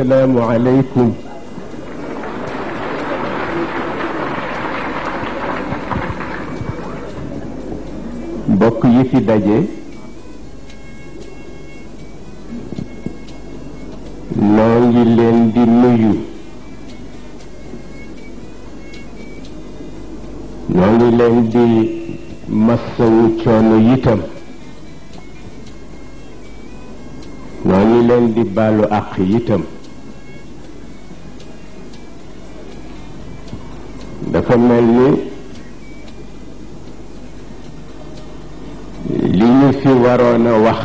assalaamu aleykum. mbokk yi fi daje noo ngi leen di nuyu, noo ngi leen di massawu coono yitam, noo ngi leen di baalu àq yitam. dafa mel ni li ñu fi waroon a wax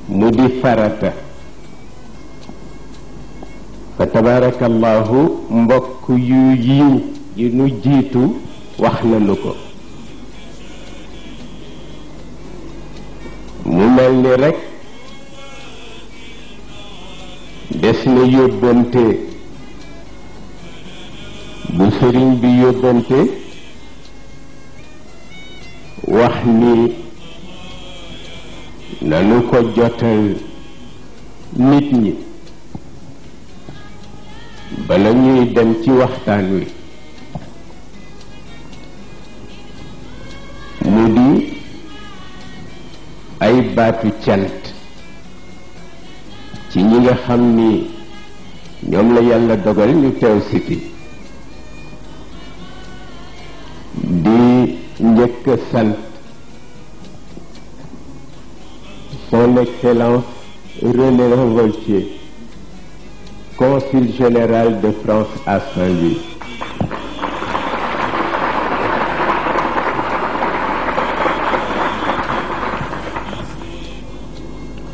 mu di farata fa tabarakallahu mbokk yu yiw yi nu jiitu wax nañu ko. mu mel ni rekk des na yóbbante bu sëriñ bi yóbbante wax ni nanu ko jotal nit ñi bala ñuy dem ci waxtaan wi. mu di ay baatu cant ci ñi nga xam ni ñoom la yàlla dogal ñu teew si fi. di njëkk sant son excellence René Revoltier, consul général de France à Saint-Louis.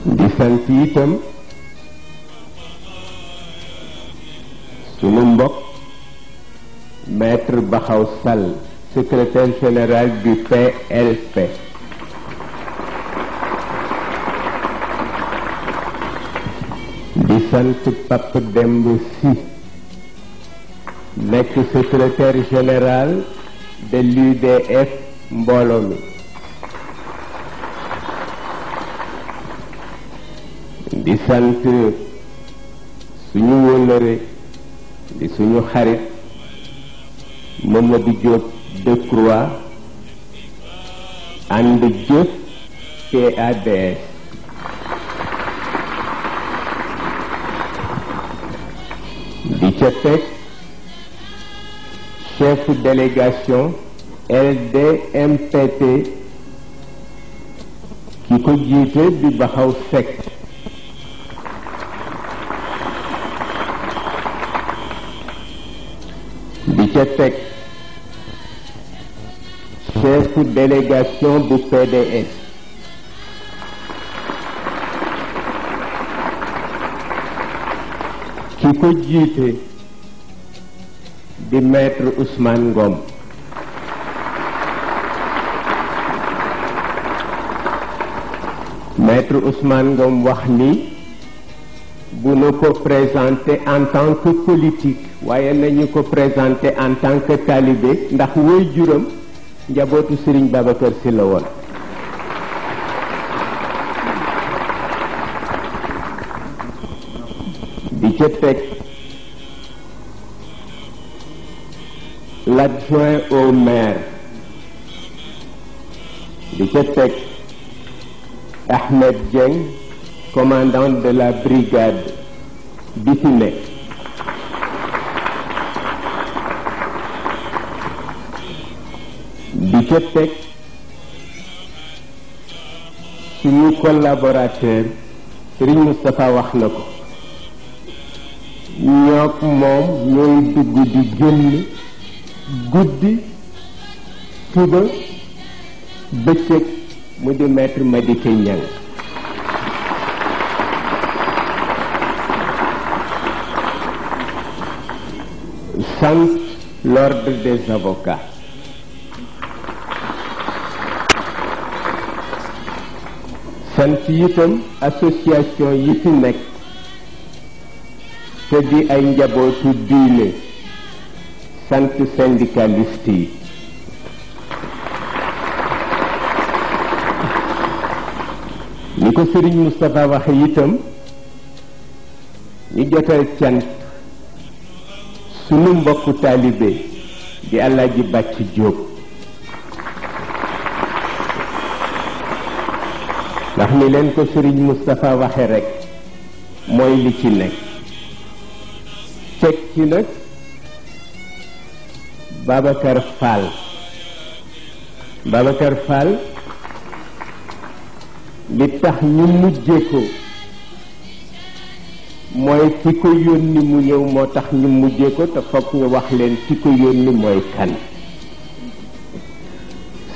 di sant itam sunu mbokk maître Baxaw Sall, secrétaire général du PLP. di sant Pape Demba Sy, nekk secrétaire général de l'UDF mbooloo mi. di sant suñu wóllëre di suñu xarit Mamadou Diop Decroix ànd jëf PADS. di ca teg chef délégation LDMPT ki ko jiite di Baxaw Seck. di ca teg chef délégation bu PDS ki ko jiite di maître Ousmane Ngom. maître Ousmane Ngom wax ni bu nu ko présenté en tant que politique waaye nañu ko présenté en tant que talibé ndax woy juram njabootu Serigne Babacar Sy la woon. di ca teg l'adjoint au maire. di ca teg Ahmed Dieng, commandant de la brigade bi fi nekk. di ca teg suñu collaborateur Serigne Moustapha wax na ko, ñook moom ñooy dugg di génn guddi suba bëccëg mu di maître Madické Niang. sant l'ordre des avocats. sant itam association yi fi nekk te di ay njabootu diine. sant syndicaliste yi. ni ko Serigne Moustapha waxe itam di jotal cant sunu mbokku taalibe di Alaaji Bàcc Jóob ndax ni leen ko Sëriñ Moustapha waxe rekk mooy li ci nekk teg ci nag Babacar Fall li tax ñu mujje ko mooy ki ko yónni mu ñëw moo tax ñu mujje ko te fokk nga wax leen ki ko yónni mooy kan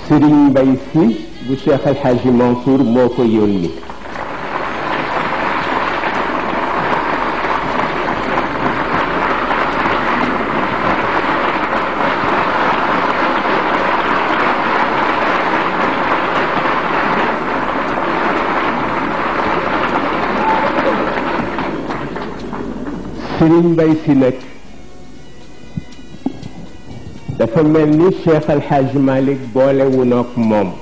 Serigne Mbaye Sy bu Cheikh El Hadji Mansour moo ko yónni Serigne Mbaye Sy nag dafa mel ni Cheikh El Hadji Malick boolewunook moom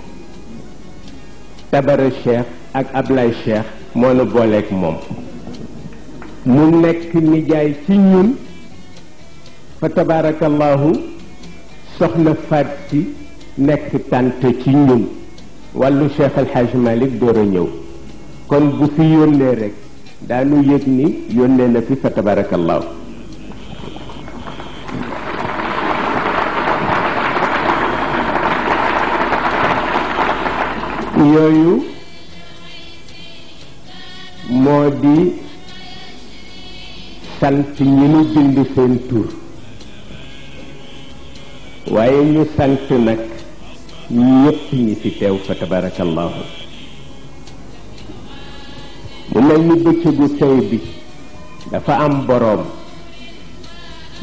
Tabara Cheikh ak Ablaye Cheikh moo nu booleek moom mu nekk nijaay ci ñun fa tabarakallahu soxna Fati nekk tànt ci ñun wàllu Cheikh El Hadji Malick door a ñëw kon bu fi yónnee rek daanu yëg ni yónnee na fi fa tabarakallahu yooyu moo di sant ñi nu bind seen tur waaye ñu sant nag ñépp ñi fi teew fa tabarakallahu mu mel ni bëccëgu tey bi dafa am boroom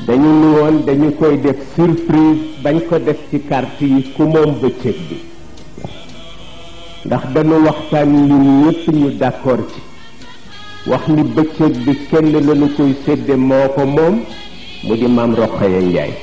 dañu ni woon dañu koy def surprise bañ ko def ci carte yi ku moom bëccëg bi ndax dañu waxtaan ñun ñépp ñu d'accord ci wax ni bëccëg bi kenn lañu koy sédde moo ko moom mu di Maam Rokhaya Njaay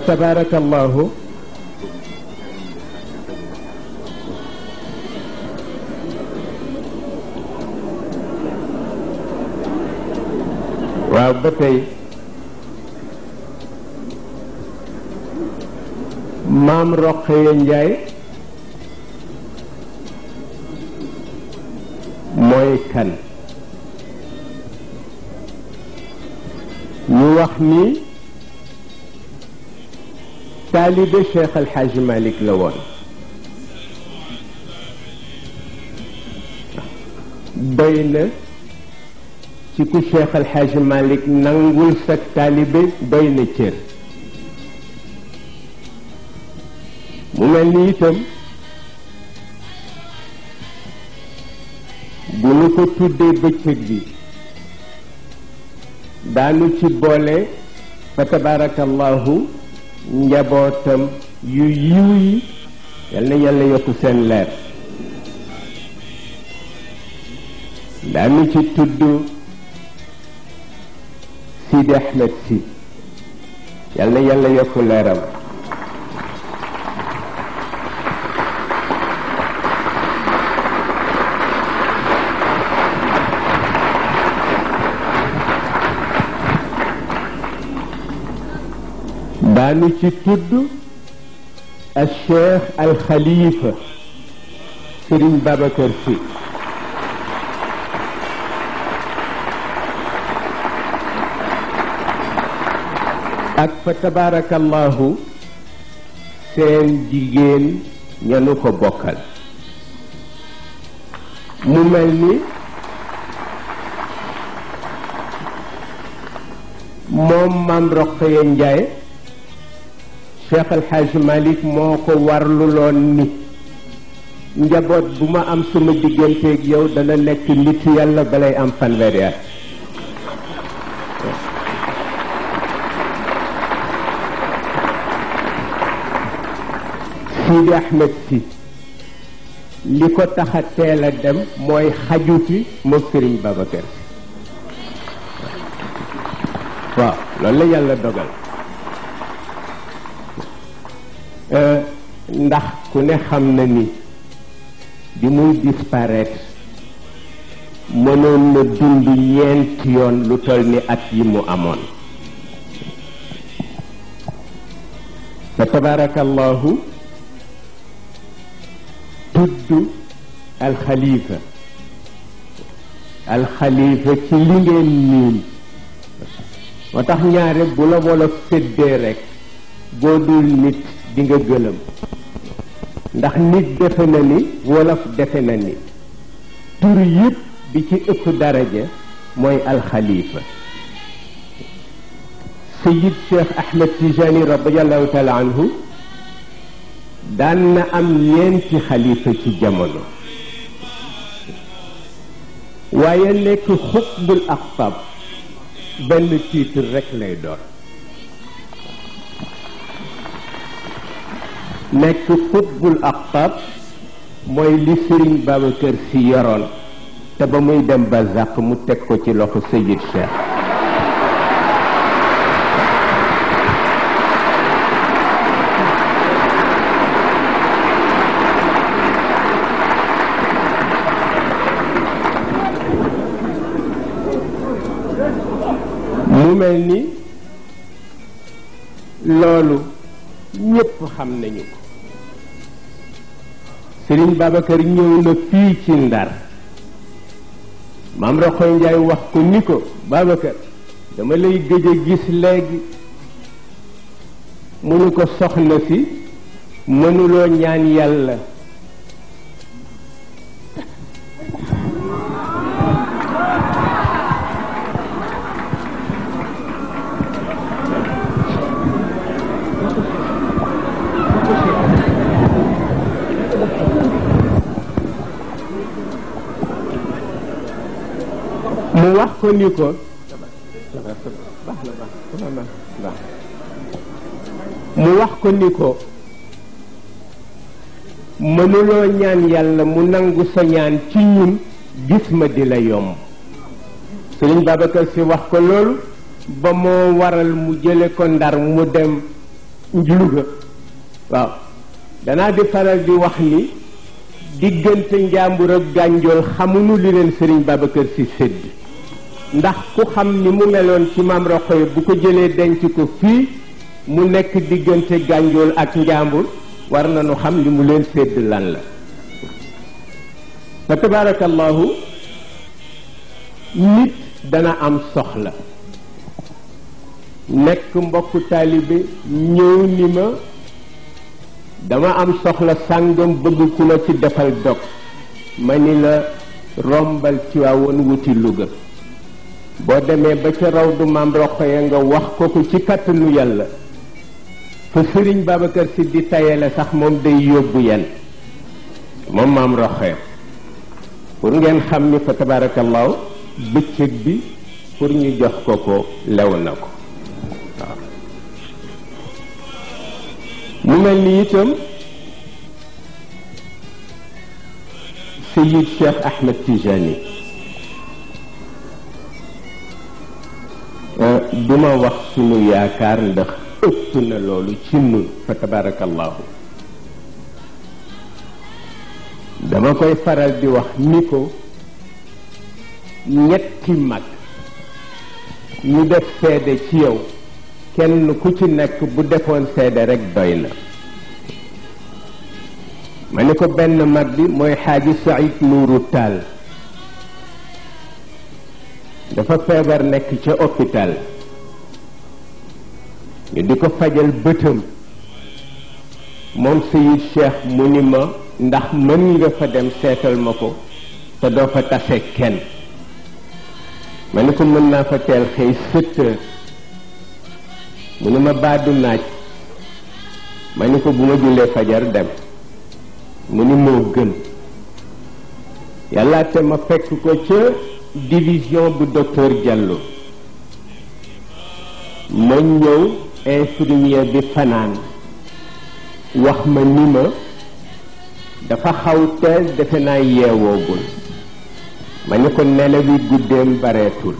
tabarakallahu waaw ba tey Maam Rokhaya Njaay mooy kan ñu wax ni taalibe Cheikh El Hadji Malick la woon doy na ci ku Cheikh El Hadji Malick nangul sa taalibe doy na cër mu mel ni itam bu nu ko tuddee bëccëg bi daanu ci boole fa tabarakallahu njabootam yu yiw yi yal na yàlla yokk seen leer daanu ci tudd Sidi Ahmed Sy yal na yàlla yokk leeram daanu ci tudd al Cheikh al Khalifa Serigne Babacar Sy ak fa tabarakallahu seen jigéen ñanu ko bokkal mu mel ni moom Maam Rokhaya Ndiaye Cheikh El Hadj Malick moo ko warluloon ni njaboot bu ma am suma digganteeg yow dana nekk nit yàlla balay am fanweeri at Sidi Ahmed si li ko tax a teel a dem mooy xaju fi moom Serigne Babacar waaw loolu la yàlla dogal ndax ku ne xam na ni bi muy disparaître mënoon na dund ñeenti yoon lu toll ni at yi mu amoon fa tabarakallahu tudd alxalifa ci li ngeen niin moo tax ñaare bu la wolof séddee rekk boo dul nit di nga gëlëm ndax nit defe na ni wolof defe na ni tur yëpp bi ci ëpp daraja mooy alxalifa Sayid Cheikh Ahmed Tijani radiallahu taala anhu daan na am ñeenti xalifa ci jamono waaye nekk xutbul aqtab benn titre rek lay doon nekk xutbul aqtab mooy li Serigne Babacar Sy yoroon te ba muy dem Barzak mu teg ko ci loxo Sayid Cheikh mu mel ni loolu ñépp xam nañu ko Serigne Babacar ñëw na fii ci Ndar Maam Rokhaya Ndiaye wax ko ni ko Babacar dama lay gëj a gis léegi mu nu ko soxna si mënuloo ñaan yàlla mu wax ko ni ko mu wax ko ni ko mënuloo ñaan yàlla mu nangu sa ñaan ci ñun gis ma di la yomb Serigne Babacar Sy wax ko loolu ba moo waral mu jële ko Ndar mu dem Louga waaw danaa di faral di wax ni diggante Njàmbur ak Gànjool xamuñu li leen Serigne Babacar Sy sédd ndax ku xam ni mu meloon ci Maam Rokhaya bu ko jëlee denc ko fii mu nekk diggante Gànjool ak Njàmbur war nañu xam li mu leen sédd lan la fa tabarakallahu nit dana am soxla nekk mbokku taalibe ñëw ni ma dama am soxla sàngam bëgg ku la ci defal dog ma ni la rombal ci waawoon wuti Louga boo demee ba ca rawdu Maam Rokhaya nga wax ko ko ci kattanu yàlla fa Serigne Babacar Sy di tayale sax moom day yóbbu yen moom Maam Rokhaya pour ngeen xam ni fa tabarakallahu bëccëg bi pour ñu jox ko ko lew na ko waaw mu mel ni itam Sayid Cheikh Ahmed Tijani duma wax sunu yaakaar ndax ëpp na loolu ci nun fa tabarakallahu dama koy faral di wax ni ko ñetti mag ñu def seede ci yow kenn ku ci nekk bu defoon seede rekk doy na ma ni ko benn mag bi mooy xaaji Saïd Nourou Tall dafa feebar nekk ca hôpital ñu ñu di ko fajal bëtam moom Seyid Cheikh mu ni ma ndax mën nga fa dem seetal ma ko te doo fa tase kenn ma ni ko mën naa fa teel xëy 7 heures mu ni ma baadu naaj ma ni ko bu ma jullee fajar dem mu ni moo gën yàlla te ma fekk ko ca division bu docteur Diallo ma ñëw infirmier bi fanaan wax ma ni ma dafa xaw teel defe naa yeewoogul ma ni ko nelaw yi guddeem bareetul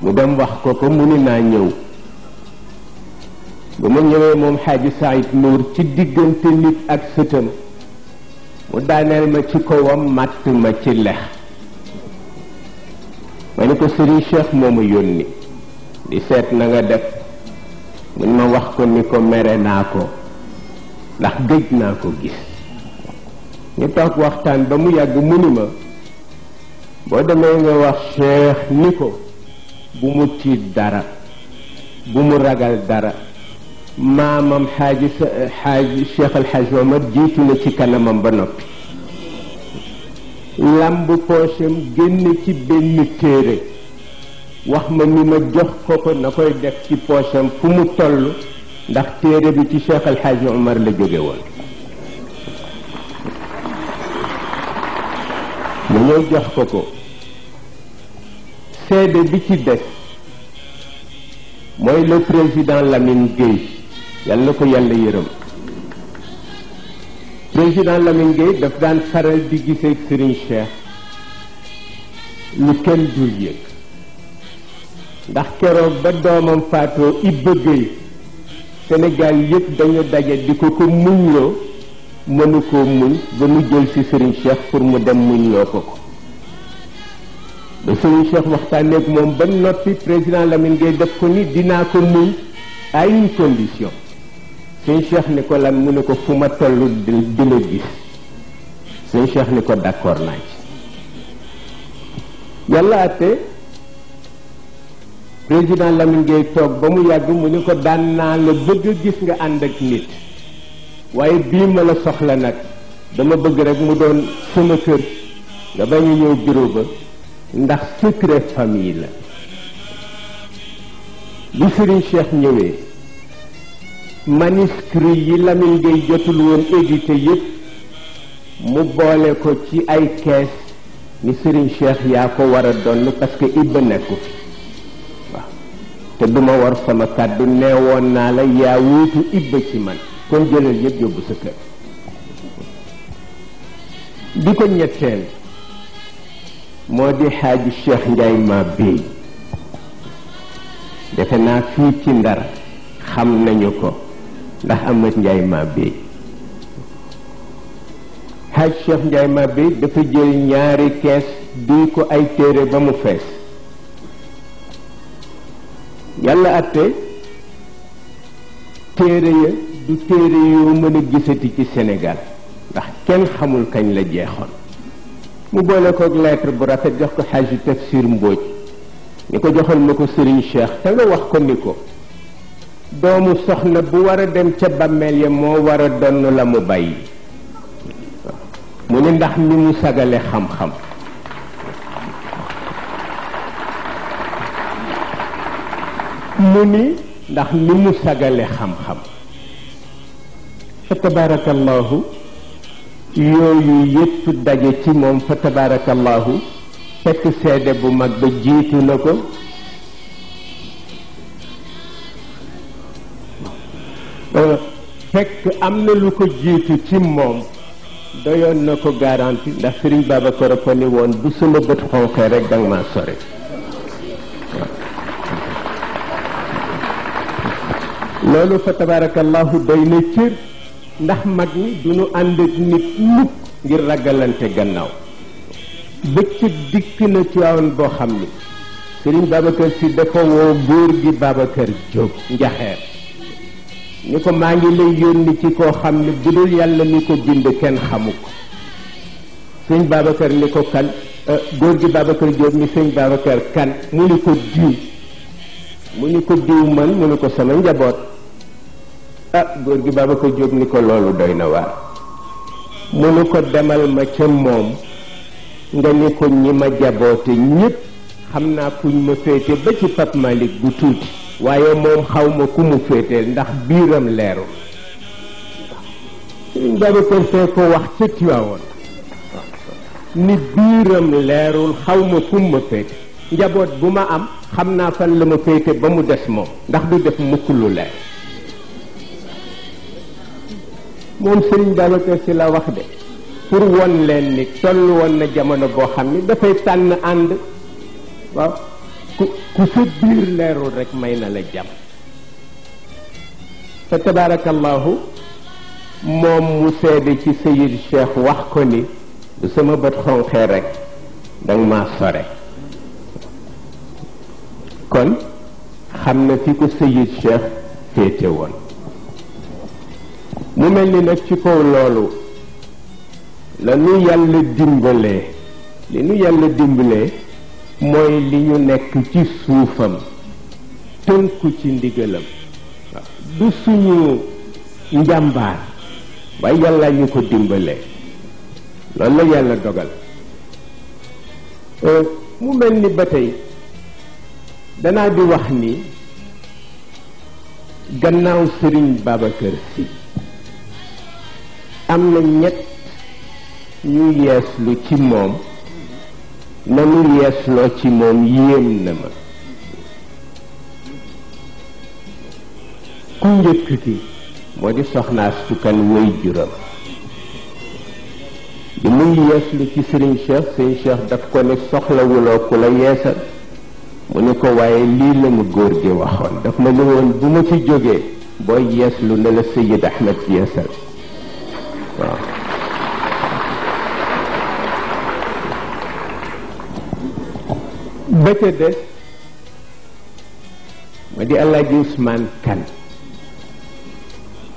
mu dem wax ko mu ni naa ñëw bu ma ñëwee moom Xaaji Saïd Nour ci diggante nit ak sëtam mu daaneel ma ci kawam màtt ma ci lex ma ni ko Serigne Cheikh moo ma yónni di seet na nga def mun ma wax ko ni ko mere naa ko ndax gëj naa ko gis ñu toog waxtaan ba mu yàgg mu ni ma boo demee nga wax Cheikh ni ko bu mu tiit dara bu mu ragal dara maamam xaaji Cheikh El Hadj Omar jiitu na ci kanamam ba noppi lamb poosam génn ci benn téere wax ma ni ma jox ko na koy def ci poosam fu mu toll ndax téere bi ci Cheikh El Hadj Omar la jóge woon mu ñëw jox ko seede bi ci des mooy le président Lamine Gueye yàlla na ko yàlla yërëm président Lamine Gueye daf daan faral di gisee Serigne Cheikh lu kenn dul yëg ndax keroog ba doomam faatoo Ibba Gueye Sénégal yëpp dañu daje di ko muñloo mënu koo muñ ba mu jël ci Serigne Cheikh pour mu dem muñloo ko ba Serigne Cheikh waxtaanee ak moom ba noppi président Lamine Gueye def ko ni dinaa ko muñ à une condition Serigne Cheikh ni ko lan mu ne ko fu ma toll di la gis Serigne Cheikh ni ko d'accord naa ci yàlla ate président Lamine Gueye toog ba mu yàgg mu ni ko daan naa la bëgg a gis nga ànd ak nit waaye bii ma la soxla nag dama bëgg rek mu doon sama kër nga bañ a ñëw bureau ba ndax secret famille la bi Serigne Cheikh ñëwee manuscrit yi Lamine Gueye jotul woon édité yépp mu boole ko ci ay kees ni Serigne Cheikh yaa ko war a donn parce que Ibba nekku fi waaw te duma war sama kàddu neewoon naa la yaa wuutu Ibba ci man kon jëlal yépp yóbbu sa kër bi ko ñetteel moo di Xaaji Cheikh Ndiaye ma béy defe naa fii ci Ndar xam nañu ko ndax Amat Ndiaye ma béy Xaaji Cheikh Ndiaye ma béy dafa jël ñaari kees duy ko ay téere ba mu fees yàlla atte téere ya du téere yoo mën a gisati ci Sénégal ndax kenn xamul kañ la jeexoon mu boole kook lettre bu rafet jox ko Xaaji Tafsir Mbóoj ni ko joxal ma ko Serigne Cheikh te nga wax ko ni ko doomu soxna bu war a dem ca bàmmeel ya moo war a donn la mu bàyyi mu ni ndax ni mu sagale xam-xam mu ni ndax ni mu sagale xam-xam fa tabarakallahu yooyu yépp daje ci moom fa tabarakallahu fekk seede bu mag ba jiitu na ko fekk am na lu ko jiitu ci moom doyoon na ko garanti ndax Serigne Babacar a ko ni woon bu sama bët xonqee rek danga maa sore loolu fa tabarakallahu doy na cër ndax mag ñi duñu ànd ak nit mukk ngir ragalante gannaaw bëccëg dikk na ci waawoon boo xam ni Serigne Babacar si dafa woo góor gi Babacar Diop njaxeer ni ko maa ngi lay yónni ci koo xam ne bu dul yàlla ni ko bind kenn xamu ko sëñ Babacar ni ko kan góor gi Babacar Diop ni sëñ Babacar kan mu ni ko diw mu ni ko diw man mu ni ko sama njaboot. góor gi Babacar Diop ni ko loolu doy na waar. mu ni ko demal ma ca moom nga ni ko ñi ma jaboote ñépp xam naa kuñ ma féete ba ci Pape Malick bu tuuti waaye moom xaw ma ku mu féeteel ndax biiram leerul. Sëriñ Babacar fee ko wax ca Tiwaawoon ni biiram leerul xaw ma fu ma féete njaboot bu ma am xam naa fan la ma féete ba mu des moom ndax du def mukk lu leer. moom Sëriñ Babacar Si la wax de pour won leen ni toll woon na jamono boo xam ni dafay tànn ànd. waaw ku sa biir leerul rek may na la jàmm. fa tabarakallahu moom mu seede ci Seyid Cheikh wax ko ni du sama bët xonqee rek danga maa sore. kon xam na fi ko Seyid Cheikh féete woon. mu mel ni nag ci kaw loolu la nu yàlla dimbalee li nu yàlla dimbalee mooy li ñu nekk ci suufam tënku ci ndigalam. du suñu njàmbaar waaye yàlla ñu ko dimbalee loolu la yàlla dogal. mu mel ni ba tey danaa di wax ni gannaaw Sëriñ Babacar Si am na ñett ñu yeeslu ci moom nanu yeesloo ci moom yéem na ma. ku njëkk ki moo di Soxna Astu Kan way juram bi muy yeeslu ci Sëriñ Cheikh daf ko ne soxlawuloo ku la yeesal mu ne ko waaye lii la mu góor gi waxoon daf ma ne woon bu ma fi jógee booy yeeslu na la Seyid Ahmed yeesal. waaw ba ca des ma di Alaaji Ousmane Kan.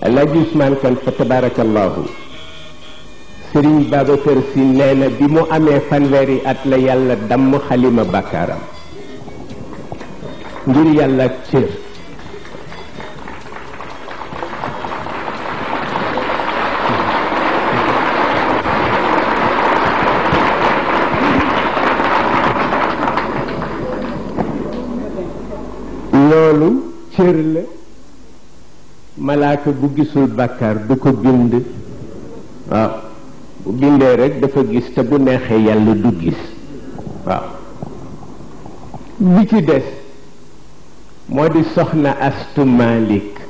Alaaji Ousmane Kan fa tabarakallahu Sëriñ Babacar Si nee na bi mu amee fanweeri at la yàlla damm xalima bàkkaaram ngir yàlla ak cër. loolu cër la malaaka bu gisul bàkkaar du ko bind. waaw bu bindee rek dafa gis te bu neexee yàlla du gis. waaw bi ci des moo di Soxna Astu Malik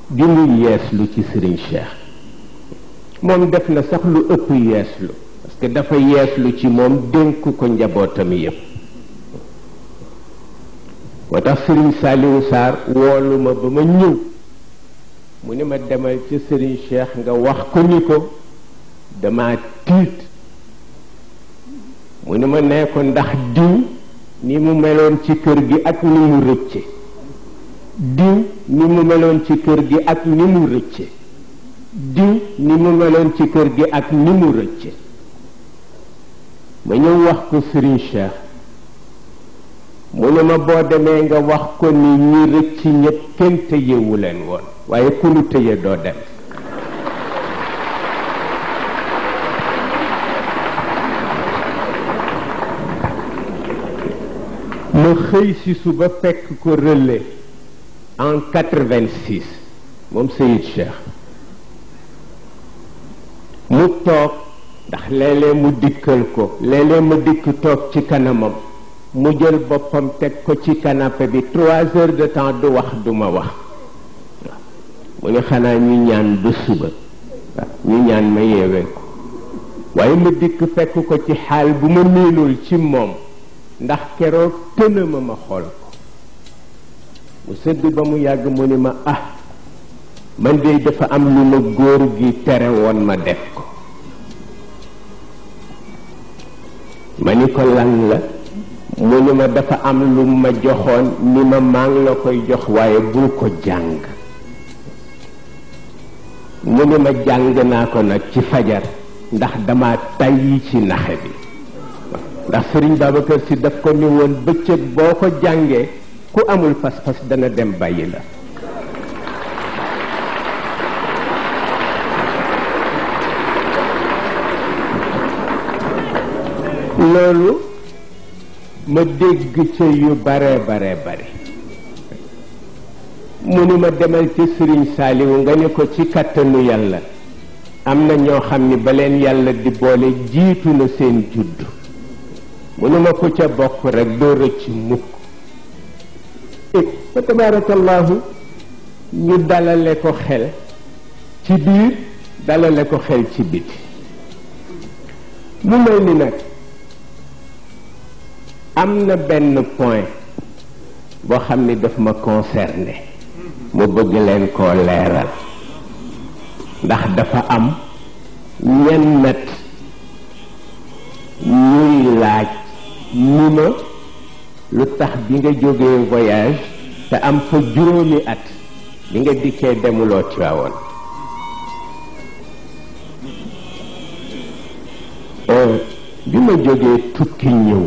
di mu yeeslu ci Sëriñ Cheikh moom def na sax lu ëpp yeeslu parce que dafa yeeslu ci moom dénk ko njabootam yépp. moo tax Sëriñ Saliou Sarr woolu ma ba ma ñëw mu ni ma demal ci Sëriñ Cheikh nga wax ko ni ko dama tiit. mu ni ma nee ko ndax diw ni mu meloon ci kër gi ak ni mu rëcce diw ni mu meloon ci kër gi ak ni mu rëcce diw ni mu meloon ci kër gi ak ni mu rëcce. ma ñëw wax ko Sëriñ Cheikh mu ne ma boo demee nga wax ko ni ñi rëcc ñëpp kenn tëyewu leen woon waaye ku nu tëye doo dem. ma xëy si suba fekk ko relais en 86 moom Seyid Cheikh mu toog ndax léeg-léeg mu dikkal ko léeg-léeg ma dikk toog ci kanamam mu jël boppam teg ko ci canapé bi 3 heures de temps du wax du ma wax. mu ne xanaa ñu ñaan ba suba ñu ñaan ma yeewee ko waaye ma dikk fekk ko ci xaal bu ma miinul ci moom ndax keroog tëna ma xool ko mu sëdd ba mu yàgg mu ni ma man de dafa am lu ma góor gi tere woon ma def ko. ma ni ko lan la mu ni ma dafa am lu ma joxoon ni ma maa ngi la koy jox waaye bul ko jàng. mu ni ma jàng naa ko nag ci fajar ndax dama tàyyi ci naxe bi ndax Sëriñ Babacar Si daf ko ni woon bëccëg boo ko jàngee ku amul pas-pas dana dem bàyyi la loolu ma dégg ca yu bare mu ni ma demal ci Sëriñ Saaliwu nga ni ko ci kàttanu yàlla am na ñoo xam ni ba leen yàlla di boole jiitu na seen judd mu ni ma ko ca bokk rek doo rëcc mukk fa tabarakallahu ñu dalale ko xel ci biir dalale ko xel ci biti mu mel ni nag am na benn point boo xam ni daf ma concerné mu bëgg leen koo leeral ndax dafa am ñennat ñuy laaj ni ma lu tax bi nga jógee voyage te am fa juróomi at bi nga dikkee demuloo Tiwaawoon bi ma jógee tukki ñëw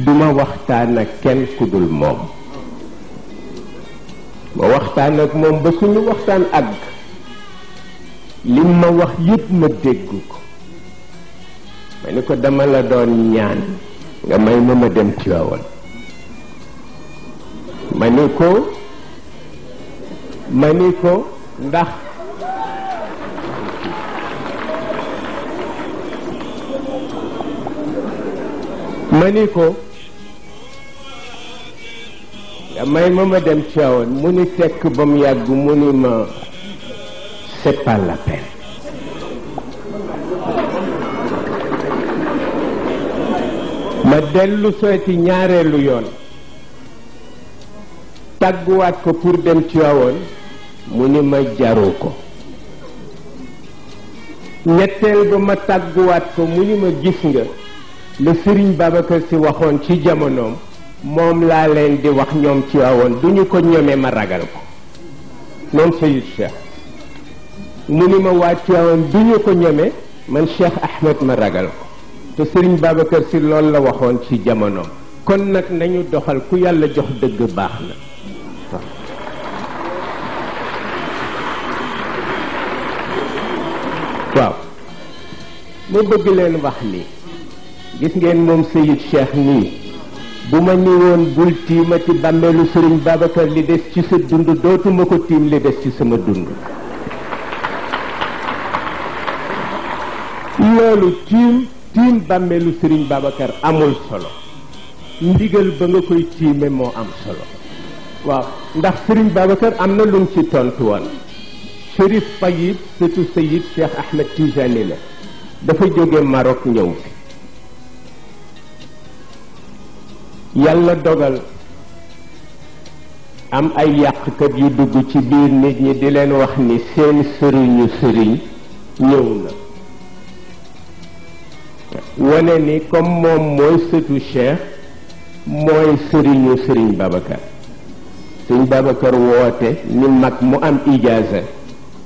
duma waxtaan ak kenn ku dul moom ma waxtaan ak moom ba suñu waxtaan àgg lim ma wax yépp ma dégg ko ma ni ko dama la doon ñaan nga may ma dem Tiwaawan ma ni ko ndax ma ni ko nga may ma dem Tiwaawan mu ni tekk ba mu yàgg mu ni ma c'est pas la peine ma dellu sooti ñaareelu yoon tàgguwaat ko pour dem Tiwaawan mu ni ma jaru ko ñetteel ba ma tàgguwaat ko mu ni ma gis nga le Serigne Babacar Sy waxoon ci jamonoom moom laa leen di wax ñoom Tiwaawan duñu ko ñeme ma ragal ko moom Seyid Cheikh mu ni ma waa Tiwaawan duñu ko ñeme man Cheikh Ahmed ma ragal ko te Serigne Babacar Sy loolu la waxoon ci jamonoom kon nag nañu doxal ku yàlla jox dëgg baax na waaw ma bëgg leen wax ni gis ngeen moom Seyid Cheikh nii bu ma ni woon bul tiimati bàmmeelu Serigne Babacar li des ci sa dund dootuma ko tiim li des ci sama dund loolu tiim bàmmeelu Serigne Babacar amul solo ndigal ba nga koy tiime moo am solo waaw ndax Serigne Babacar am na lum ci tontu woon Chérif Tayyib surtout Seyid Cheikh Ahmed Tijani la dafa jóge Maroc ñëw fi yàlla dogal am ay yàqkat yu dugg ci biir nit ñi di leen wax ni seen sëriñu sëriñ ñëw na wane ni comme moom mooy sëtu Cheikh mooy sëriñu sëriñ Babacar sëriñ Babacar woote ni mag mu am ijaaza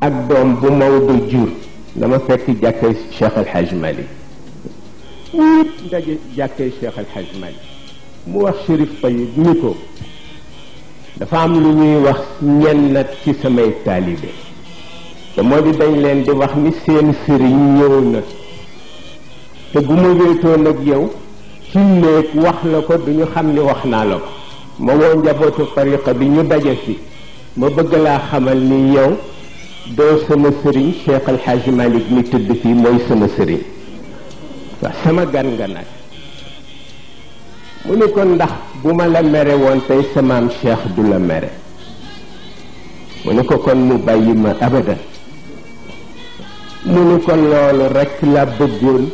ak doom bu Maodo jur dama fekk jàkkee Cheikh El Hadj Malick ñëpp ndaje jàkkee Cheikh El Hadj Malick mu wax Chérif Tayyib ni ko dafa am lu ñuy wax ñennat ci samay taalibe te moo di dañ leen di wax ni seen sëriñ ñëw na te bu ma wéetoon ak yow ci néeg wax la ko duñu xam ni wax naa la ko ma woo njabootu tariqa bi ñu daje fi ma bëgg laa xamal ni yow doo sama sëriñ Cheikh El Hadj Malick mi tëdd fii mooy sama sëriñ waaw sama gan nga nag mu ni ko ndax bu ma la mere woon tey samaam Cheikh du la mere mu ni ko kon mu bàyyi ma abadan mu ni ko loolu rekk la bëggoon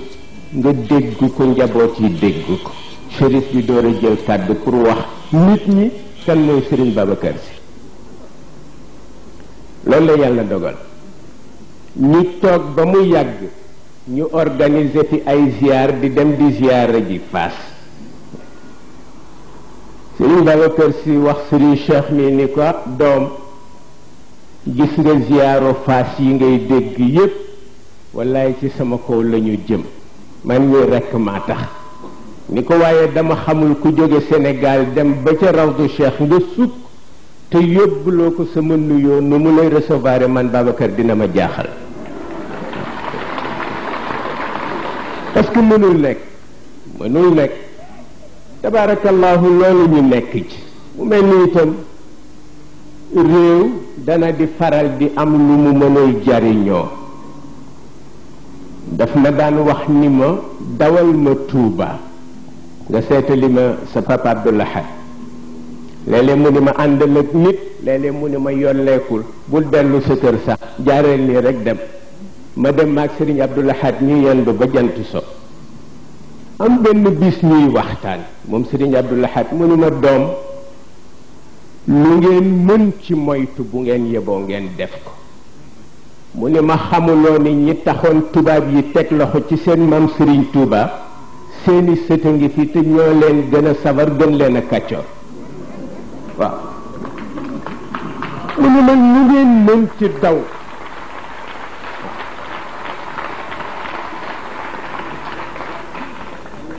nga dégg ko njaboot yi dégg ko Chérif bi door a jël kàddu pour wax nit ñi kan mooy Serigne Babacar Sy loolu la yàlla dogal ñu toog ba mu yàgg ñu organiser fi ay ziar di dem di ziara ji Fass Serigne Babacar Sy wax Serigne Cheikh mi ni ko doom gis nga ziaro Fass yi ngay dégg yépp wallaay ci sama kaw la ñu jëm man ñi rekk maa tax ni ko waaye dama xamul ku jóge Sénégal dem ba ca rawdu Cheikh nga sukk te yóbbuloo ko sama nuyoo nu mu lay recevoir man Babacar dina ma jaaxal parce que mënul nekk tabarakallahu loolu ñu nekk ci mu mel ni itam réew dana di faral di am lu mu mënul jariñoo daf ma daan wax ni ma dawal ma Tuuba nga seetali ma sa papa Abdoulaye léeg-léeg mu ni ma àndal ak nit léeg-léeg mu ni ma yolleekul bul dellu sa kër sax jaareel nii rek dem ma dem maag Serigne Abdoulaye ñu yendu ba jant so am benn bis ñuy waxtaan moom Serigne Abdoulaye mu ni ma doom lu ngeen mën ci moytu bu ngeen yeboo ngeen def ko mu ni ma xamuloo ni ñi taxoon tubaab yi teg loxo ci seen maam Serigne Touba seeni sët a ngi fi te ñoo leen gën a sabar gën leen a kàccoor waaw mu ni ma lu ngeen mën ci daw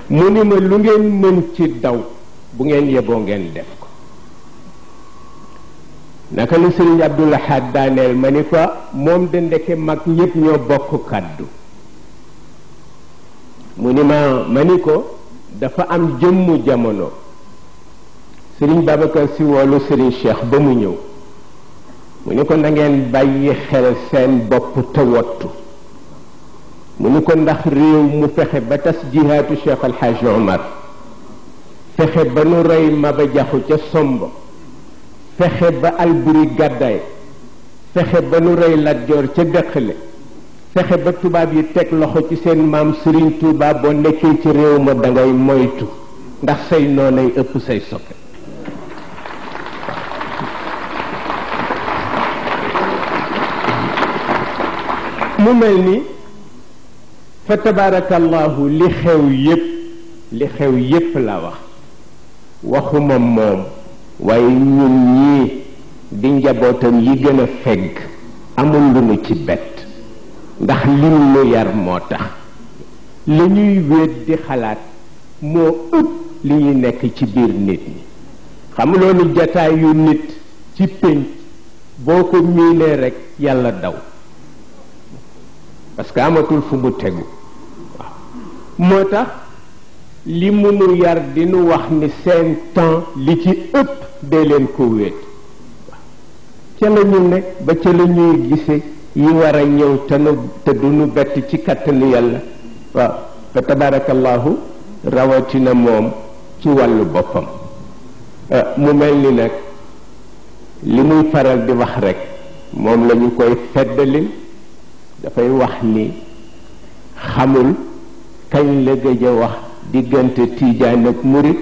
mu ni ma lu ngeen mën ci daw bu ngeen yeboo ngeen def ko naka la Sëriñ Abdou Lahad daaneel ma ni ko moom de ndeke mag ñépp ñoo bokk kàddu mu ni ma ni ko dafa am jëmmu jamono Sëriñ Babacar Si woolu Sëriñ Cheikh ba mu ñëw mu ni ko na ngeen bàyyi xel seen bopp te wottu mu ni ko ndax réew mu fexe ba tas jihaatu Cheikh Al Hadj Omar fexe ba nu rey Maba Jaxu ca Sombo fexe ba Alburi gàddaay fexe ba nu rey Lat Joor ca Dëkkale fexe ba tubaab yi teg loxo ci seen maam Serigne Touba boo nekkee ci réew ma dangay moytu ndax say noonay ëpp say soppe mu mel ni fa tabarakallahu li xew yépp la wax waxuma moom waaye ñun ñii di njabootam yi gën a fegg amul lu nu ci bett ndax lim nu yar moo tax li ñuy wéet di xalaat moo ëpp li ñuy nekk ci biir nit ñi xam loolu jataayu nit ci pénc boo ko miinee rekk yàlla daw parce que amatul fu mu tegu waaw moo tax li mënu yar di nu wax ni seen temps li ci ëpp dee leen ko wéet ca la ñu nekk ba ca la ñuy gise yi war a ñëw te du nu bett ci kattanu yàlla waaw fa tabarakallahu rawatina moom ci wàllu boppam mu mel ni nag li muy faral di wax rekk moom la ñu koy feddali dafay wax ni xamul kañ la gëj a wax diggante tiijaan ak murit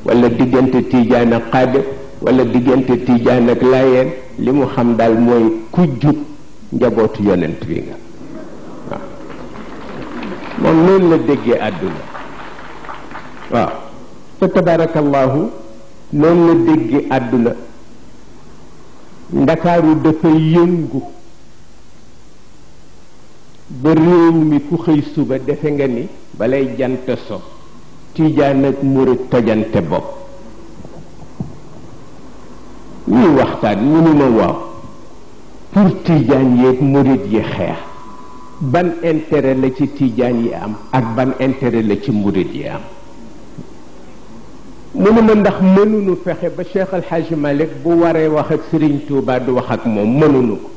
wala diggante tiijaan ak xaadir wala diggante tiijaan ak laayeen li mu xam daal mooy ku jub njabootu yonent bi nga waaw moom noonu la déggee àdduna waaw fa tabarakallahu noonu la déggee àdduna ndakaaru dafa yëngu ba réew mi ku xëy suba defe nga ni balay jant so tiijaan ak murit tojante bopp ñuy waxtaan ñu ni ma waaw pour tiijaan yeeg murit yi xeex ban intérêt la ci tiijaan yi am ak ban intérêt la ci murit yi am mu ni ma ndax mënuñu fexe ba Cheikh Al Hadj Malick bu waree wax ak Serigne Touba du wax ak moom mënuñu ko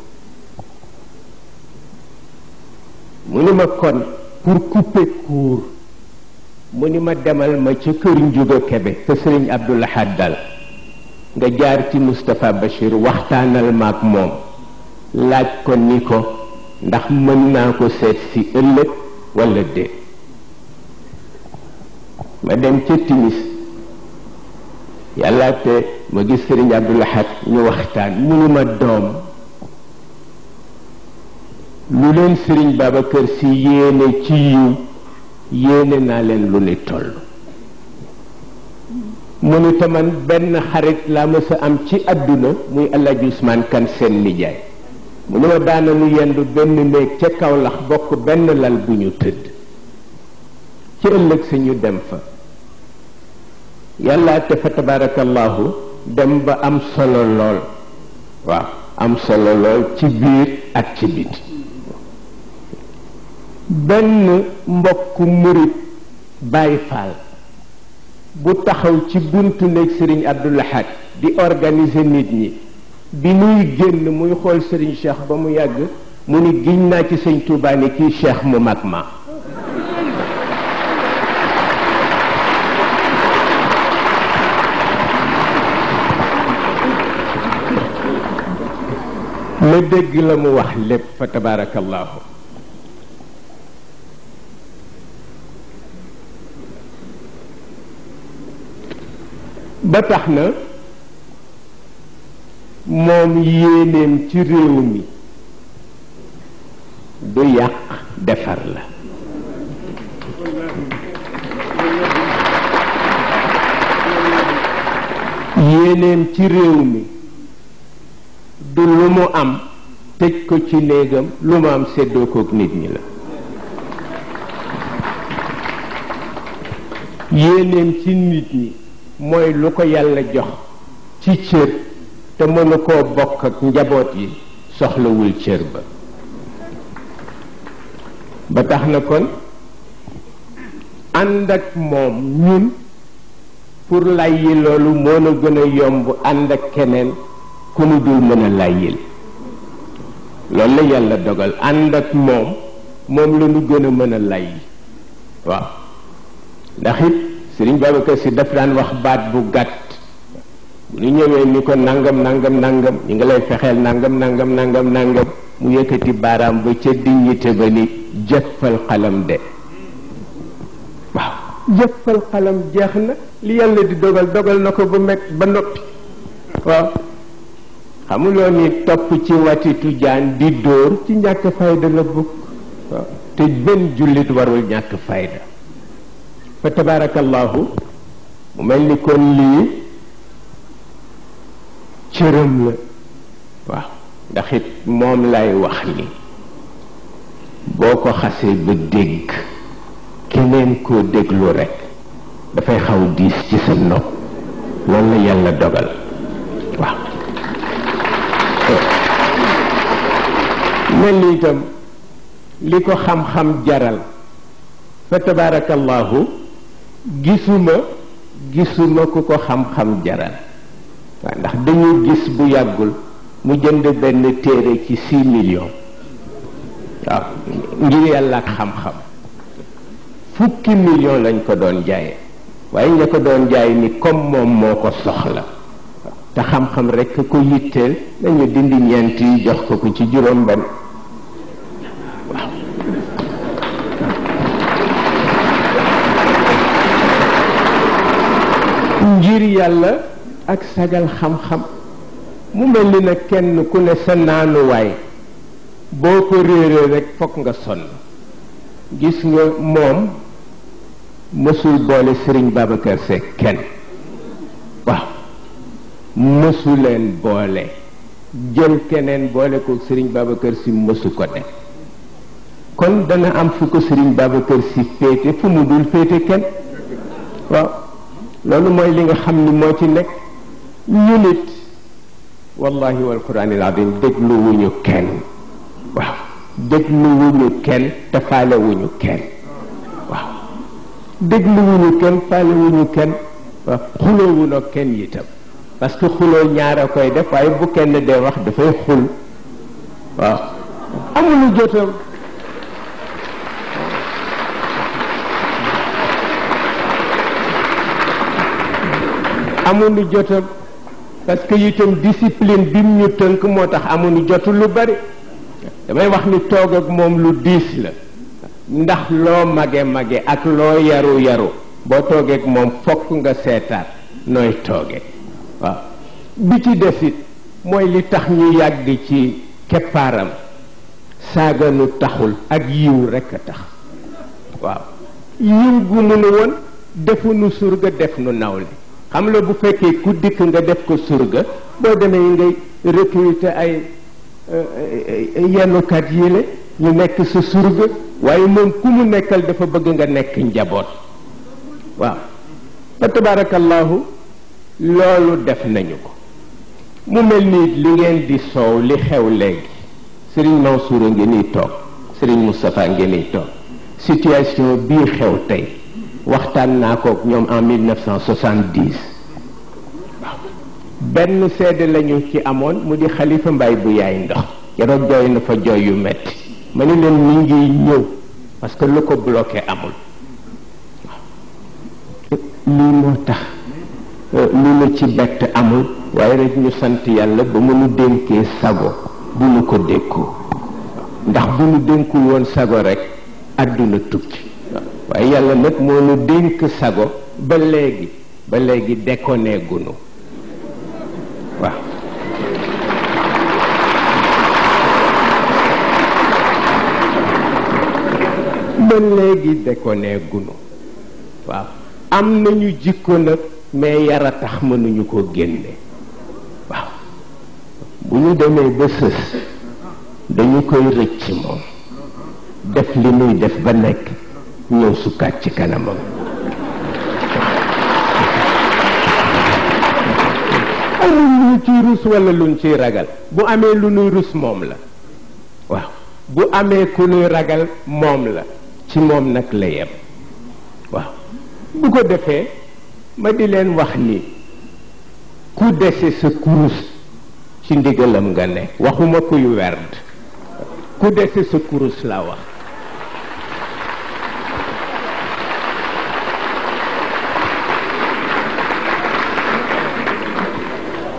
mu ni ma kon pour couper court mu ni ma demal ma ca kër Njuga Kebe te Sëriñ Abdou Lahad dal nga jaar ci Moustapha Bachir waxtaanal ma ak moom laaj ko ni ko ndax mën naa ko seet si ëllëg walla déet ma dem ca timis yàlla te ma gis Sëriñ Abdou Lahad ñu waxtaan mu ni ma doom lu leen Sëriñ Babacar Si yéene ci yiw yéene naa leen lu ni toll mu ni te man benn xarit laa mës a am ci àdduna muy Alaaji Usmaan Kan seen nijaay mu ni ma daana nu yendu benn néeg ca Kawlax bokk benn lal bu ñu tëdd ci ëllëg sa ñu dem fa yàlla te fa tabarakallahu dem ba am solo lool waaw am solo lool ci biir ak ci biti benn mbokku murit Baay Faal bu taxaw ci buntu néeg Serigne Abdou Lahad di organiser nit ñi bi muy génn muy xool Serigne Cheikh ba mu yàgg mu ni giñ naa ci sëñ Touba ni kii Cheikh mu mag ma ma dégg la mu wax lépp fa tabarakallahu ba tax na moom yéeneem ci réew mi du yàq defar la yéeneem ci réew mi du lu mu am tëj ko ci néegam lu mu am séddoo kook nit ñi la yéeneem ci nit ñi mooy lu ko yàlla jox ci cër te mënu koo bokk ak njaboot yi soxlawul cër ba tax na kon ànd ak moom ñun pour layyi loolu moo na gën a yomb ànd ak keneen ku nu dul mën a layyil loolu la yàlla dogal ànd ak moom la nu gën a mën a layyi waaw ndax it Sëriñ Babacar Si daf daan wax baat bu gàtt bu ñu ñëwee ni ko nangam nangam nangam ñi nga lay fexeel nangam nangam nangam nangam mu yëkkati baaraam ba ca dignité ba ni jëfal xalam de waaw jëfal xalam jeex na li yàlla di dogal dogal na ko ba noppi waaw xamuloo ni topp ci watitu jaan di dóor ci ñàkk fayda la bokk waaw te benn jullit warul ñàkk fayda fa tabarakallahu mu mel ni kon lii cëram la waaw ndax it moom lay wax ni boo ko xasee ba dégg keneen koo déglu rekk dafay xaw diis ci sa nopp loolu la yàlla dogal waaw mel ni itam li ko xam-xam jaral fa tabarakallahu gisuma ku ko xam-xam jaral waaw ndax dañu gis bu yàggul mu jënd benn téere ci 6 millions waaw ngir yàlla ak xam-xam 10 millions lañ ko doon jaaye waaye ña ko doon jaay ni comme moom moo ko soxla te xam-xam rekk ko yitteel dañu dindi ñeent yi jox ko ci juróom benn waaw ngir yàlla ak sagal xam-xam mu mel ni nag kenn ku ne sa naanuwaay boo ko réeree rekk fokk nga sonn gis nga moom mësul boole Sëriñ Babacar Seck kenn waaw mësu leen boole jël keneen boole ko Sëriñ Babacar Si mësu ko def kon dana am fu ko Sëriñ Babacar Si féete fu mu dul féete kenn waaw loolu mooy li nga xam ni moo ci nekk ñu nit wallahi wal quraanil azim déglu wuñu kenn waaw déglu wuñu kenn te faale wuñu kenn waaw déglu wuñu kenn faale wuñu kenn waaw xuloo wuñu kenn itam parce que xuloo ñaar a koy def waaye bu kenn dee wax dafay xul waaw amulu jotam amuñu jotam parce que itam discipline bi mu ñu tënk moo tax amuñu jotu lu bari damay wax ni toog ak moom lu diis la ndax loo mage ak loo yaru boo toogee ak moom fokk nga seetaat nooy toogee waaw bi ci desit mooy li tax ñu yàgg ci keppaaram saaganu taxul ak yiw rekk a tax waaw yiw gu mu nu woon defu nu surga def nu nawle xam la bu fekkee ku dikk nga def ko surga boo demee ngay recruter ay yennukat yi le ñu nekk sa surga waaye moom ku mu nekkal dafa bëgg nga nekk njaboot waaw fa tabarakallahu loolu def nañu ko mu mel ni li ngeen di soow li xew léegi Serigne Mansour a ngi nii toog Serigne Moustapha ngi nii toog situation bii xew tey waxtaan naa ko ak ñoom en 1970 benn seede lañu ci amoon mu di Xalifa Mbaye bu yaay ndox keroog jooy na fa jooy yu metti ma ni leen mi ngi ñëw parce que lu ko bloqué amul lii moo tax lu la ci bett amul waaye rek ñu sant yàlla ba mu nu dénkee sago bu nu ko dékku ndax bu nu dénkul woon sago rek àdduna tukki waaye yàlla nag moo nu dénk sago ba léegi déconné gunu waaw ba léegi déconné gunu waaw am nañu jikko nag mais yara tax mënuñu ko génne waaw bu ñu demee ba sës dañu koy rëcc moom def li muy def ba nekk ñëw sukkaat ci kanamam amul lu ciy rus wala luñ ciy ragal bu amee lu nuy rus moom la waaw bu amee ku nuy ragal moom la ci moom nag la yem waaw bu ko defee ma di leen wax ni ku dese sa kurus ci ndigalam nga ne waxuma kuy werd ku dese sa kurus laa wax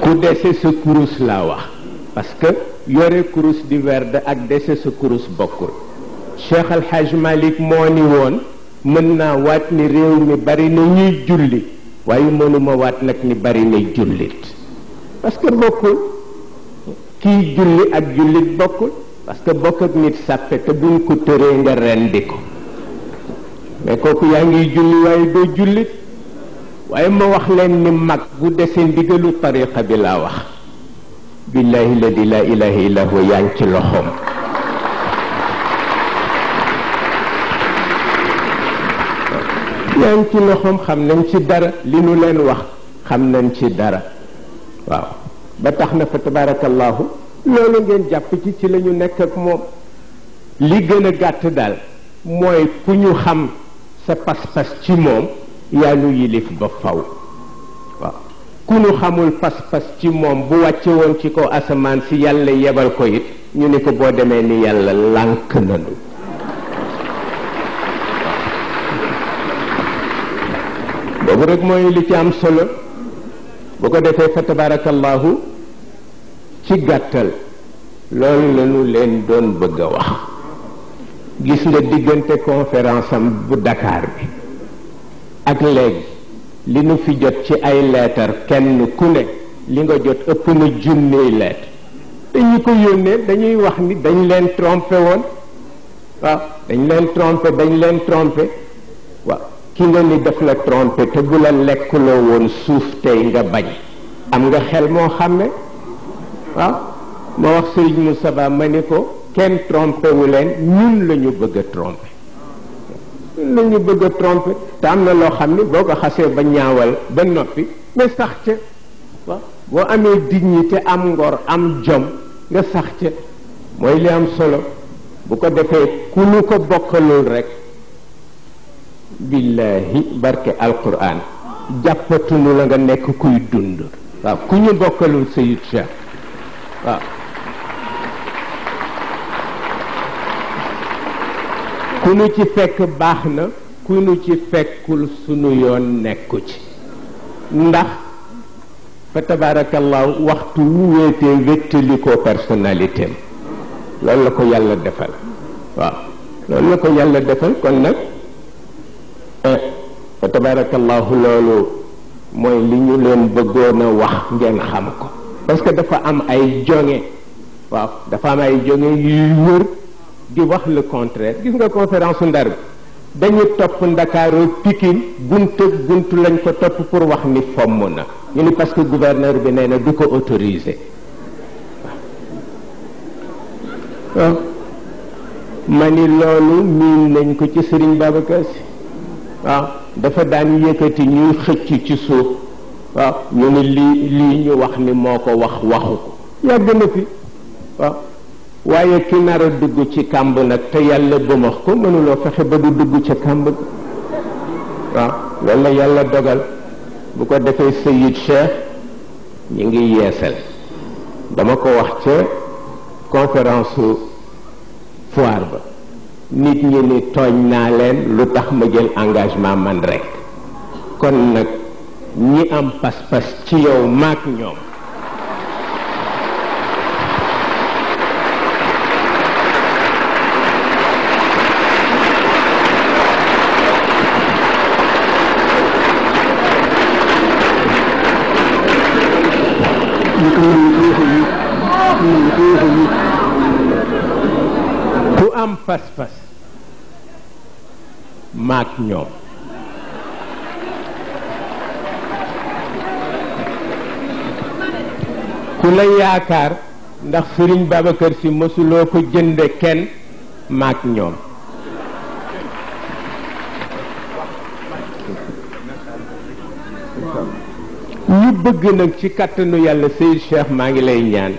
ku dese sa kurus laa wax parce que yore kurus di werd ak dese sa kurus bokkul Cheikh Al Hadj Malick moo ni woon mën naa waat ni réew mi bari na ñuy julli waaye mënuma waat nag ni bari na jullit parce que bokkul kii julli ak jullit bokkul parce que bokk ak nit sàppe te buñ ko tëree nga rendi ko mais kooku yaa ngi julli waaye doo jullit waaye ma wax leen ni mag bu desee ndigalu tariqa bi laa wax billahi ladi la ilaha illa huwa yaa ngi ci loxoom yaa ngi ci loxoom xam nañ ci dara li nu leen wax xam nañ ci dara waaw ba tax na fa tabarakallahu loolu ngeen jàpp ci la ñu nekk ak moom li gën a gàtt daal mooy ku ñu xam sa pas-pas ci moom yaa nu yilif ba faw waaw ku ñu xamul pas-pas ci moom bu wàcce woon ci kaw asamaan si yàlla yebal ko it ñu ni ko boo demee ni yàlla lànk nanu boobu rek mooy li ci am solo bu ko defee fa tabarakallahu ci gàttal loolu lañu leen doon bëgg a wax gis nga diggante conférence am bu Dakar bi ak léegi li nu fi jot ci ay leetar kenn ku ne li nga jot ëpp na junniy leetar te ñi ko yónnee dañuy wax ni dañ leen trompé woon waaw dañ leen trompé waaw ki nga ni daf la trompé te bu la lekkuloo woon suuf tey nga bañ am nga xel moo xam ne waaw ma wax Serigne Moussa Ba ma ni ko kenn trompé wu leen ñun la ñu bëgg a trompé ñun la ñu bëgg a trompé te am na loo xam ni boo ko xasee ba ñaawal ba noppi nga sax ca waaw boo amee dignité am ngor am jom nga sax ca mooy li am solo bu ko defee ku ñu ko bokkalul rek billahi barke alquran jàppatunu la nga nekk kuy dund waaw ku ñu bokkalul Sayid Cheikh waaw ku nu ci fekk baax na ku nu ci fekkul sunu yoon nekku ci ndax fa tabarakallahu waxtu wu wéetee wéttali ko personnalité am loolu la ko yàlla defal waaw loolu la ko yàlla defal kon nag fa tabarakallahu loolu mooy li ñu leen bëggoon a wax ngeen xam ko parce que dafa am ay jonge waaw dafa am ay jonge yuy wër di wax le contraire gis nga conférence Ndar bi dañu topp Ndakaaru Pikine buntu lañ ko topp pour wax ni fomm na ñu ni parce que gouverneur bi nee na du ko autorisé waaw ma ni loolu miin nañ ko ci Serigne Babacar Sy waaw dafa daan yëkkati ñuy xëcc ci suuf waaw ñu ne lii ñu wax ni moo ko wax waxu ko yàgg na fi waaw waaye ki nar a dugg ci kàmb nag te yàlla bëmax ko mënuloo fexe ba du dugg ca kàmb waaw loolu la yàlla dogal bu ko defee Sayid Cheikh ñi ngi yeesal dama ko wax ca conférence foire ba nit ñi ni tooñ naa leen lu tax ma jël engagement man rek kon nag ñi am pas-pas ci yow maak ñoom ku am pas-pas maak ñoom ku la yaakaar ndax Sëriñ Babacar Si mësuloo ko jënde kenn maak ñoom ñu bëgg nag ci kàttanu yàlla Seydi Cheikh maa ngi lay ñaan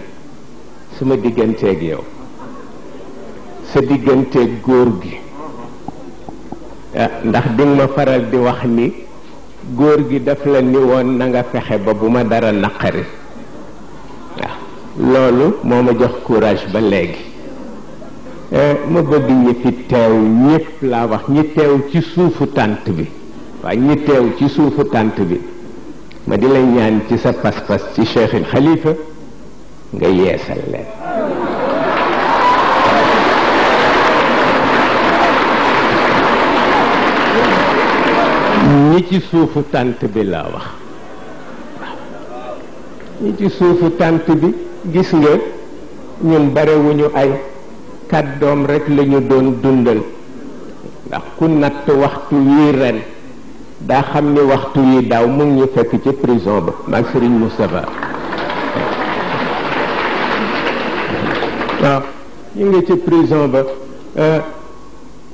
sama digganteeg yow sa digganteeg góor gi ndax di nga ma faral di wax ni góor gi daf la ni woon na nga fexe ba bu ma dara naqari waaw loolu moo ma jox courage ba léegi ma bëgg ñi fi teew ñépp laa wax ñi teew ci suufu tànt bi waaw ñi teew ci suufu tànt bi ma di la ñaan ci sa pas-pas ci Cheikh il Khalifa nga yeesal leen ñi ci suufu tànt bi laa wax ñi ci suufu tànt bi gis nga ñun barewuñu ay kàddoom rek lañu doon dundal ndax ku natt waxtu wii ren daa xam ni waxtu yi daaw mu ngi ñu fekk ci prison ba maag Serigne Moustapha waaw ñu ngi ci prison ba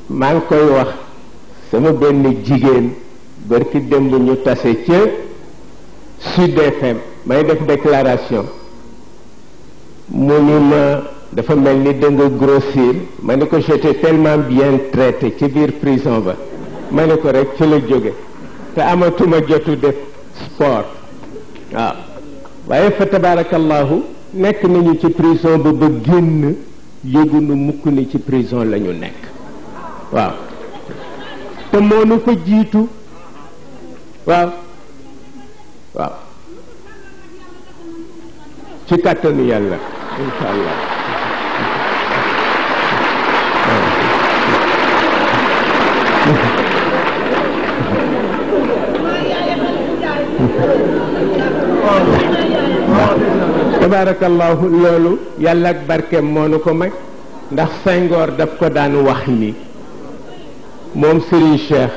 maa ngi koy wax sama benn jigéen barki démb ñu tase ca Sud FM may def déclaration mu ni ma dafa mel ni da nga grossir ma ne ko j'étais tellement bien traité ci biir prison ba ma ne ko rek ci la jóge te amatuma jotu def sport waaw waaye fa tabarakallahu nekk nañu ci prison ba génn yëgunu mukk ni ci prison la ñu nekk waaw te moonu fa jiitu waaw waaw ci kàttanu yàlla insha allah tabarakallahu loolu yàlla ak barkeem moo nu ko may ndax Senghor daf ko daan wax ni moom Serigne Cheikh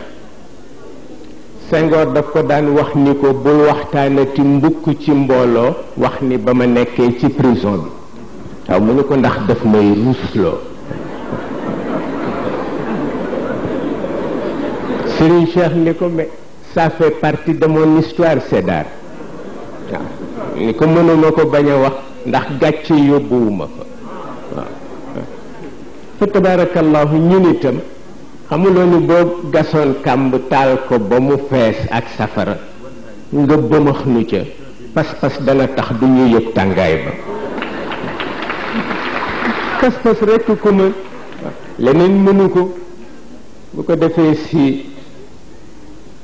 Senghor daf ko daan wax ni ko bul waxtaanati mbukk ci mbooloo wax ni ba ma nekkee ci prison bi waaw mu ne ko ndax daf may ruusloo Serigne Cheikh ni ko mais ça fait partie de mon histoire Sédar waaw ni ko mënuma ko bañ a wax ndax gàcce yóbbuwuma fa waaw fa tabarakallahu ñun itam xamuloo ni boo gasoon kàmb taal ko ba mu fees ak safara nga bëmax nu ca pas-pas dana tax du ñu yëg tàngaay ba pas-pas rekk ko mën leneen mënu ko bu ko defee si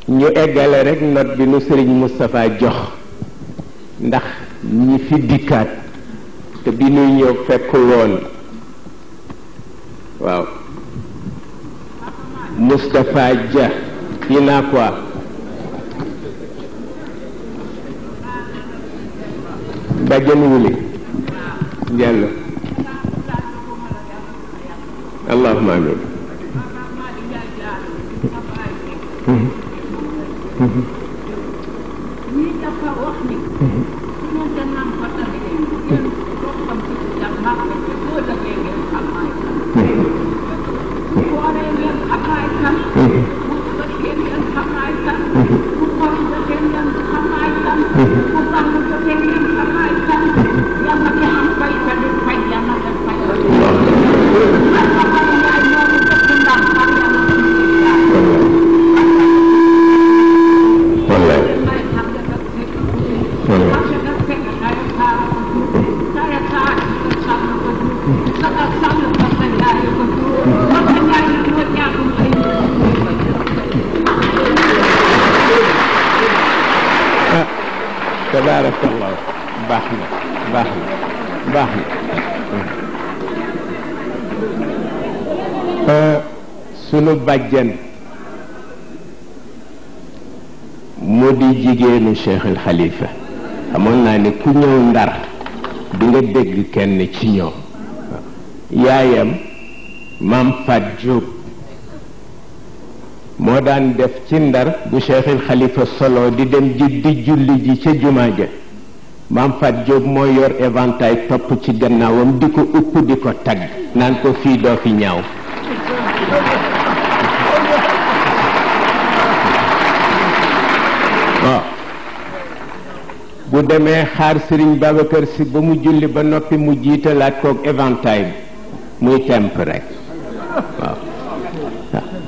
ñu eggale rek note bi nu Serigne Moustapha jox ndax ñi fi dikkaat te bi nuy ñëw fekkul woon waaw Moustapha Dia ina quoi bàjjen wuli Diallo allahumma amin sunu bàjjan mu di jigéenu Cheikh El Khalifa xamoon naa ni ku ñëw Ndar di nga dégg kenn ci ñoom yaayam Maam Fat Diop moo daan def ci Ndar bu Cheikh El Khalifa solo di dem di julli ji ca jumaa ja Maam Fat Diop moo yor éventail topp ci gannaawam di ko upp di ko tagg naan ko fii doo fi ñaaw waaw bu demee xaar Serigne Babacar Sy ba mu julli ba noppi mu jiitalaat koog éventail bi muy temp rek waaw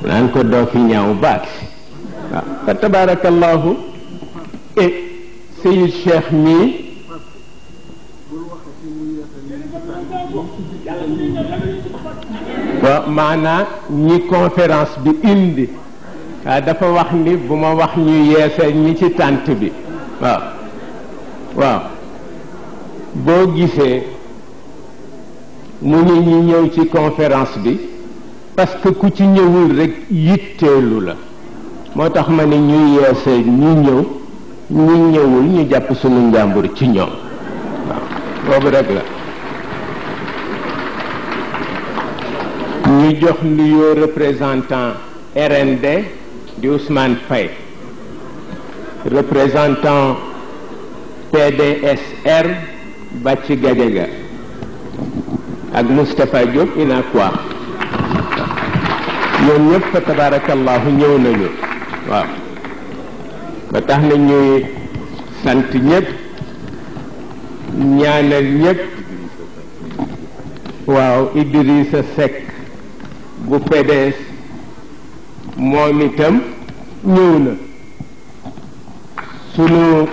naan ko doo fi ñaaw baat waaw fa tabarakallahu et Seyid Cheikh mii waaw maanaa ñi conférence bi indi waaw dafa wax ni bu ma wax ñu yeesal ñi ci tànt bi waaw waaw boo gisee mu ni ñi ñëw ci conférence bi parce que ku ci ñëwul rek yitteelu la moo tax ma ni ñuy yeesal ñi ñëw ñi ñëwul ñu jàpp sunu njàmbur ci ñoom waaw boobu rek la ñu jox nuyoo représentant RND di Ousmane Faye représentant PDSR Bàcci Gadiaga ak Moustapha Diop Inakwa ñoom ñëpp fa tabarakallahu ñëw nañu waaw ba tax na ñuy sant ñëpp ñaanal ñëpp waaw Idrissa Seck bu PDS moom itam ñëw na sunu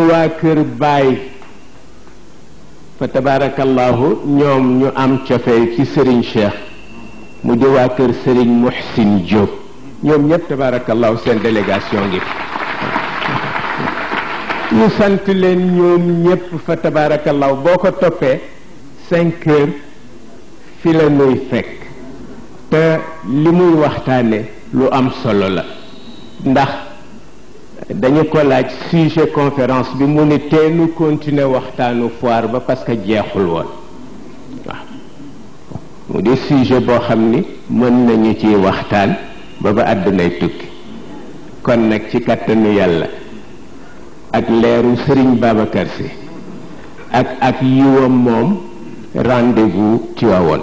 waa kër baay fa tabarakallahu ñoom ñu am cofeel ci Serigne Cheikh mu di waa kër Serigne Muhsin Diop ñoom ñëpp tabarakallahu seen délégation ngi ñu sant leen ñoom ñëpp fa tabarakallahu boo ko toppee 5 heures fi la nuy fekk te li muy waxtaane lu am solo la ndax dañu ko laaj sujet conférence bi mu ni teenu continuer waxtaanu foire ba parce que jeexul woon waaw mu di sujet boo xam ni mën nañu ci waxtaan ba àddunay tukki kon nag ci kàttanu yàlla ak leeru Serigne Babacar Sy ak yiwam moom rendez-vous ci waawoon